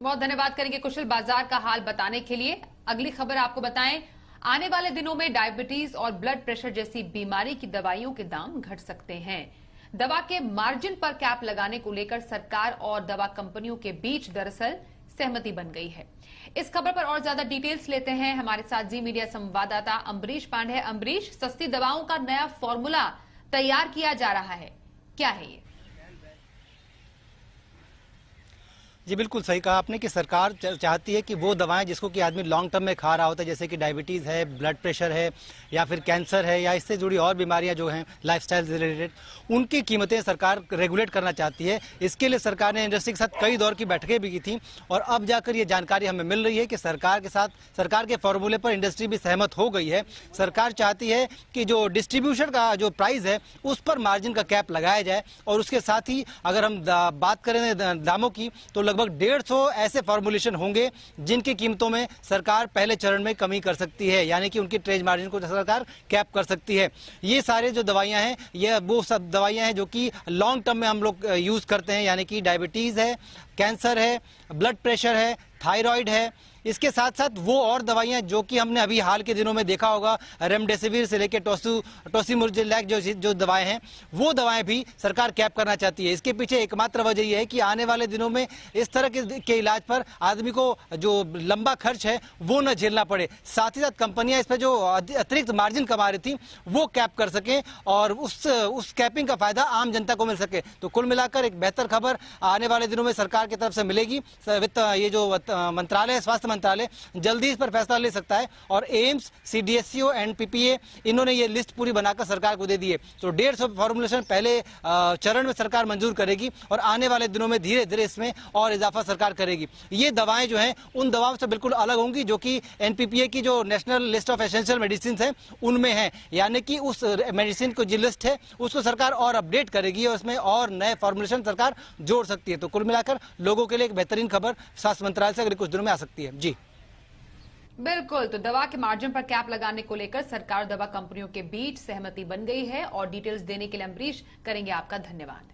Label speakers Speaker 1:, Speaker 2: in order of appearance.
Speaker 1: बहुत धन्यवाद करेंगे कुशल बाजार का हाल बताने के लिए। अगली खबर आपको बताएं, आने वाले दिनों में डायबिटीज और ब्लड प्रेशर जैसी बीमारी की दवाइयों के दाम घट सकते हैं। दवा के मार्जिन पर कैप लगाने को लेकर सरकार और दवा कंपनियों के बीच दरअसल सहमति बन गई है। इस खबर पर और ज्यादा डिटेल्स लेते हैं हमारे साथ जी मीडिया संवाददाता अम्बरीश पांडे। अम्बरीश, सस्ती दवाओं का नया फॉर्मूला तैयार किया जा रहा है, क्या है ये?
Speaker 2: जी बिल्कुल सही कहा आपने कि सरकार चाहती है कि वो दवाएं जिसको कि आदमी लॉन्ग टर्म में खा रहा होता है, जैसे कि डायबिटीज़ है, ब्लड प्रेशर है या फिर कैंसर है या इससे जुड़ी और बीमारियां जो हैं लाइफस्टाइल से रिलेटेड, उनकी कीमतें सरकार रेगुलेट करना चाहती है। इसके लिए सरकार ने इंडस्ट्री के साथ कई दौर की बैठकें भी की थी और अब जाकर ये जानकारी हमें मिल रही है कि सरकार के फॉर्मूले पर इंडस्ट्री भी सहमत हो गई है। सरकार चाहती है कि जो डिस्ट्रीब्यूशन का जो प्राइस है उस पर मार्जिन का कैप लगाया जाए और उसके साथ ही अगर हम बात करें दामों की तो लगभग 150 ऐसे फॉर्मुलेशन होंगे जिनकी कीमतों में सरकार पहले चरण में कमी कर सकती है, यानी कि उनकी ट्रेड मार्जिन को सरकार कैप कर सकती है। ये सारे जो दवाइयां हैं ये वो सब दवाइयां हैं जो कि लॉन्ग टर्म में हम लोग यूज करते हैं, यानी कि डायबिटीज है, कैंसर है, ब्लड प्रेशर है, थायराइड है। इसके साथ साथ वो और दवाइयां जो कि हमने अभी हाल के दिनों में देखा होगा, रेमडेसिविर से लेकर टोसिमुर्जिलैक जो दवाएं हैं वो दवाएं भी सरकार कैप करना चाहती है। इसके पीछे एकमात्र वजह यह है कि आने वाले दिनों में इस तरह के इलाज पर आदमी को जो लंबा खर्च है वो न झेलना पड़े, साथ ही साथ कंपनियां इस पर जो अतिरिक्त मार्जिन कमा रही थी वो कैप कर सकें और उस कैपिंग का फायदा आम जनता को मिल सके। तो कुल मिलाकर एक बेहतर खबर आने वाले दिनों में सरकार की तरफ से मिलेगी। ये जो मंत्रालय, स्वास्थ्य मंत्रालय जल्दी इस पर फैसला ले सकता है और एम्स, सीडीएससीओ एंड पीपीए इन्होंने ये लिस्ट पूरी बनाकर सरकार को दे दी है। तो 150 फॉर्मुलेशन पहले चरण में सरकार मंजूर करेगी और आने वाले दिनों में धीरे धीरे इसमें और इजाफा सरकार करेगी। ये दवाएं जो हैं उन दवाओं से बिल्कुल अलग होंगी जो कि एनपीपीए की जो national list of essential medicine है उनमें है, यानी कि उस मेडिसिन को जो लिस्ट है उसको सरकार और अपडेट करेगी और उसमें और नए फॉर्मुलेशन सरकार जोड़ सकती है। तो कुल मिलाकर लोगों के लिए एक बेहतरीन खबर स्वास्थ्य मंत्रालय से अगले कुछ दिनों में आ सकती है। जी
Speaker 1: बिल्कुल, तो दवा के मार्जिन पर कैप लगाने को लेकर सरकार और दवा कंपनियों के बीच सहमति बन गई है और डिटेल्स देने के लिए अम्बरीश करेंगे आपका धन्यवाद।